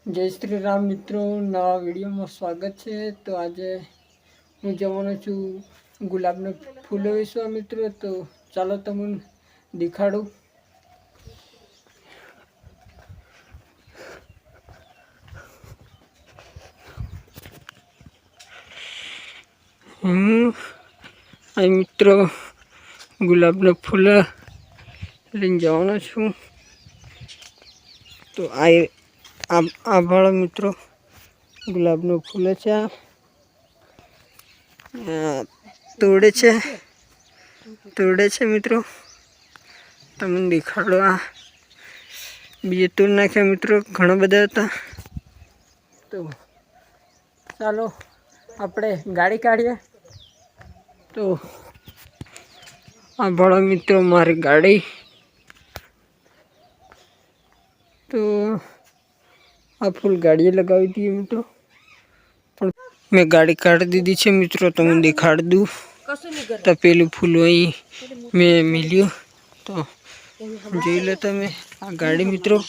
जय श्री राम मित्रों, नवा विडियो में स्वागत है। तो आज हूँ जवानो छू गुलाबना फूल विश्व मित्रों। तो चलो तमने दिखाड़ू। मित्रों गुलाबना फूल लઈને જવાનો છું। તો આ ભાળો મિત્રો ગુલાબનું ફૂલ છે। તોડે છે મિત્રો, તમને દેખાડો। આ બીજે તોડ નાખ્યા મિત્રો, ઘણા બધા હતા। તો ચાલો આપણે ગાડી કાઢીએ। તો આ ભાળો મિત્રો મારી ગાડી। तो आ फूल गाड़ी लगावी थी मित्रों, पर मैं गाड़ी काट दी थी मित्रों। तो मैं दिखाड़ दूँ तो पेलू फूल वही मैं मिलियो। तो जी लेता मैं आ गाड़ी मित्रों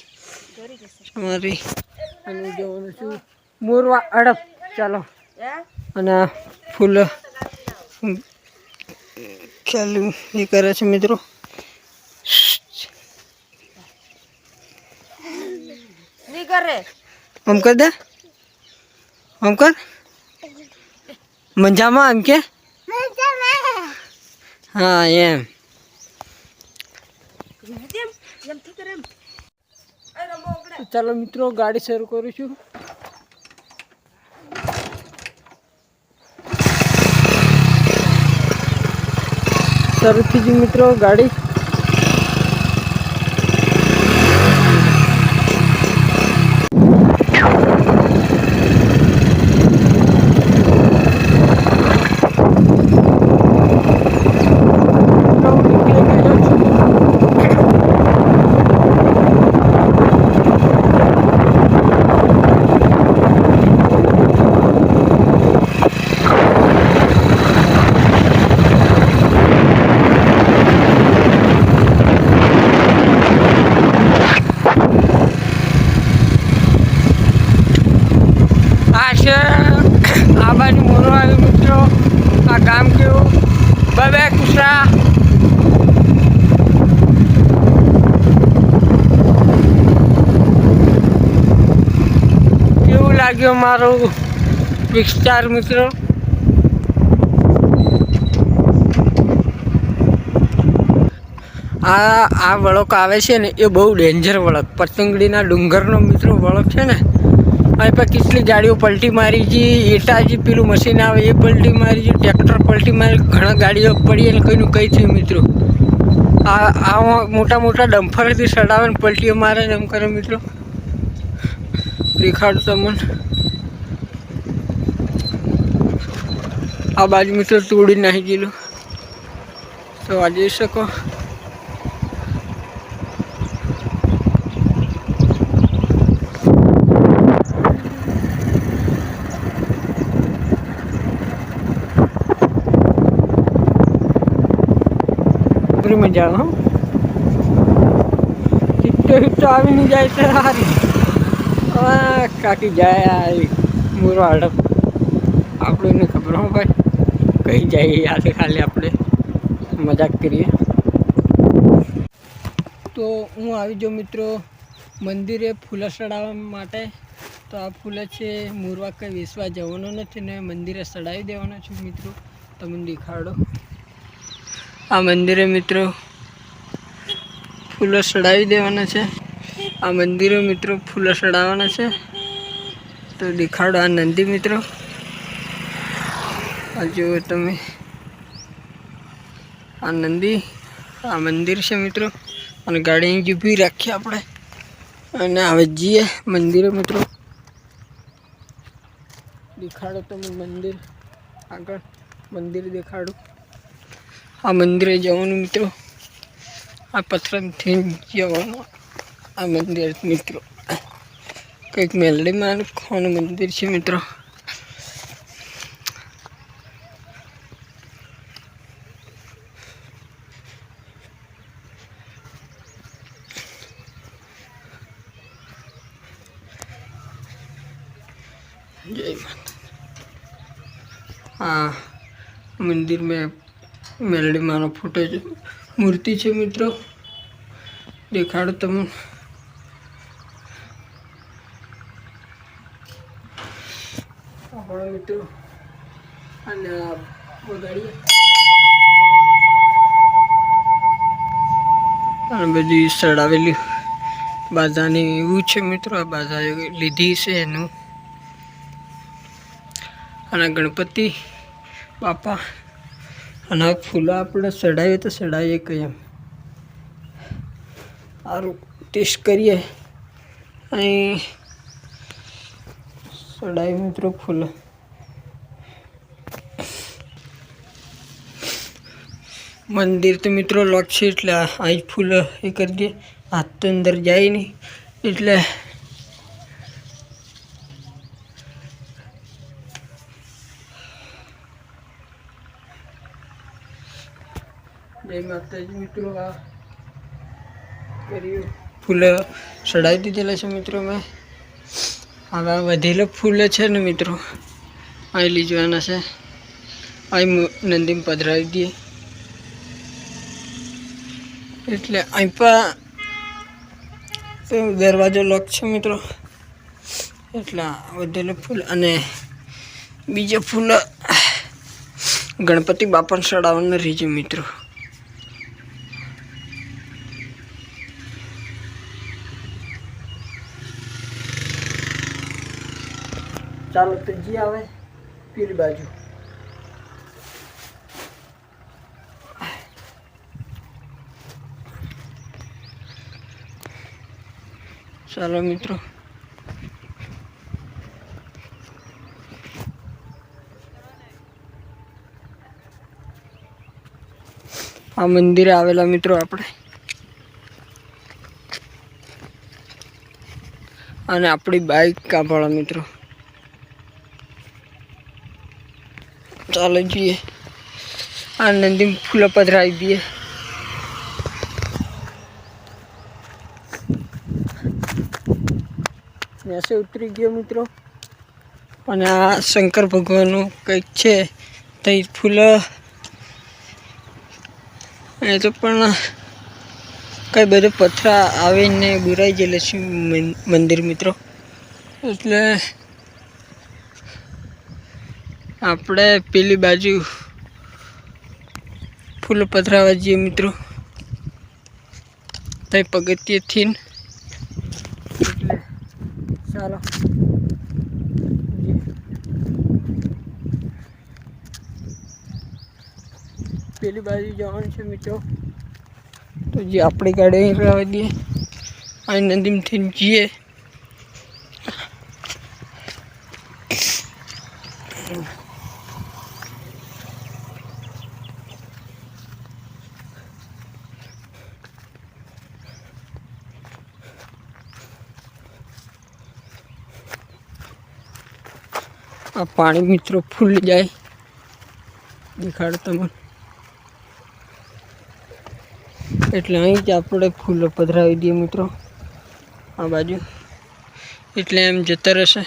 हमारी मोरवा अड़प। चलो अना फूल ख्याल ये करे मित्रों। हम कर दे, हम कर मंजामा हम के हाँ एम। चलो मित्रों गाड़ी शुरू करू छू। शुरू थी मित्रों गाड़ी। आ बाजू मोरो आयो मित्रों। आ गाम केवुं बबे कुसरा केवुं लाग्यो मारो विस्तार मित्रों। आ वळक आवे छे ने ए बहु डेन्जर वळक, पतंगड़ीना डूंगरनो मित्रों वळक छे ने। अहीं पर कितली गाड़ियों पलटी मारी जी, एटा जी पेलू मशीन आवे ये पलटी मारी जी, ट्रेक्टर पलटी मारी, घणा गाड़ियों पड़ी ने कईनु कई थी मित्रों। आ मोटा मोटा डम्फर थी सड़ावे ने पलटीओ मारे ने एम करे मित्रों। देखाड़ो तमने आ बाजू मित्रों तोड़ी नाखी गयेलुं। तो आ जोई शको। मजा हिट्टो हिट्टो आवी नहीं जाए तो हारी काकी जाए मोरवा हड़प। आपने खबर हो भाई कहीं जाए आते खाली आपने मजाक करिए। तो हूँ आई जो मित्रों मंदिरे फूल चढ़ावा माटे। तो आ फूल है मोरवा कई वेचवा जवानो नथी ने मंदिरे चढ़ावी देवानो छे मित्रों। तमने देखाड़ो आ मंदिरे मित्रों फूल चढ़ावी देवाना छे। आ मंदिरे मित्रों फूल चढ़ावाना छे। तो दिखाड़ो आ नंदी मित्रों। आ जो तमे आ नंदी आ मंदिर से मित्रों। और गाड़ी जी भी राखी आपणे अने हवे जीए मंदिरे मित्रों। दिखाड़ो तमे मंदिर आगळ मंदिर देखाड़ो। आ मंदिरे जवानुं मित्रों। आ पत्थर थी जवानुं आ मंदिर मित्रों। कईक मेलडी में खान मंदिर है मित्रों। જય માતા। हाँ मंदिर में मेलडी मानो फोटो मूर्ति है मित्रों, देखाड़ तम मित्रों बधी सड़ावेली बाधा एवं है मित्रों। आ बाधा लीधी से एनु गणपति बापा અને ફૂલા આપણે ચડાવીએ તો ચડાવીએ કઈ એમ સારું ટેસ્ટ કરીએ અહીં ચડાવી મિત્રો ફૂલ। મંદિર તો મિત્રો લોક છે એટલે આ ફૂલ એ કરી દે, હાથ તો અંદર જાય નહીં એટલે जय माता जी मित्रों। आ करियो फूल चढ़ाई दीधेला है मित्रों में। हवा वधेला फूल है ने मित्रों आई लीजवाना है। आई नंदी में पधरावी दिए એટલે અહીં પા દરવાજો લોક છે મિત્રો, એટલે વધેલું ફૂલ અને બીજા ફૂલ ગણપતિ બાપાને ચડાવવાના રીજે મિત્રો। ચાલો તો જી આવે પેલી બાજુ। ચાલો મિત્રો આ મંદિરે આવેલા મિત્રો આપણે, અને આપણી બાઈક કાપવાળા મિત્રો। ચાલો જઈએ આ નંદી ફૂલ પધરાવી દઈએ। ऐसे उतरी गयो मित्रों અને આ શંકર ભગવાનનું કંઈક છે તો ફૂલ એ તો પણ કઈ બધું પથરા આવીને બુરાઈ ગયેલા છે મંદિર મિત્રો, એટલે આપણે પેલી બાજુ ફૂલ પથરાવા જઈએ મિત્રો તઈ પગથિયેથી। એટલે ચાલો પેલી બાજુ જવાનું છે મિત્રો, તો જે આપણી ગાડી અહીં રહેવા દઈએ, અહીં નદીમથી જઈએ। आ पानी मित्रों फूल जाए देखाड़ तमने, એટલે અહીં જ આપણે ફૂલો પધરાવી દઈએ મિત્રો આ બાજુ, એટલે એમ જતા રહેશે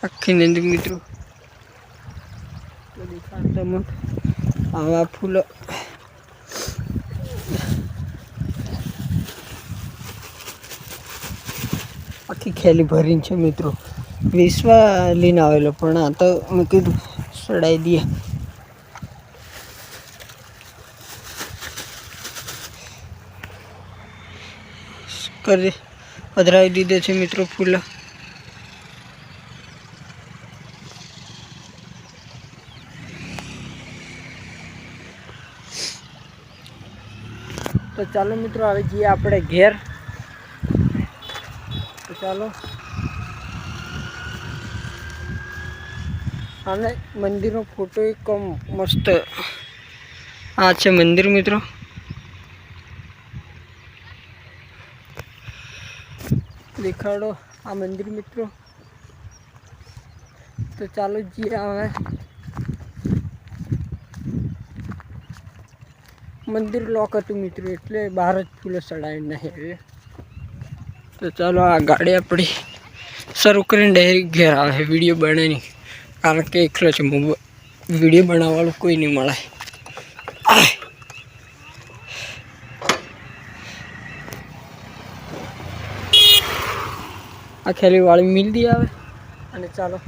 આખી નદી મિત્રો। તો દેખાડતા મને આવા ફૂલો આખી ખેલી ભરીને છે મિત્રો। વિશ્વા લઈને આવેલો પણ આ તો મેં કીધું ચડાવી દઈએ। કરી પધરાવી દીધે છે મિત્રો ફૂલ। તો ચાલો મિત્રો હવે જઈએ આપણે ઘેર। તો ચાલો અને મંદિરનો ફોટો એક મસ્ત આ છે મંદિર મિત્રો, દેખાડો આ મંદિર મિત્રો। તો ચાલો જઈએ હવે મંદિર લોક હતું મિત્રો એટલે બહાર જ ફૂલો ચડાવી નહીં। તો ચાલો આ ગાડી આપણી શરૂ કરીને ડાયરેક્ટ ઘેર આવે વિડીયો બનાવીને, કારણ કે એકલો છે વિડીયો બનાવવાવાળું કોઈ નહીં મળે. આ ખેલી વાળી મિલતી આવે અને ચાલો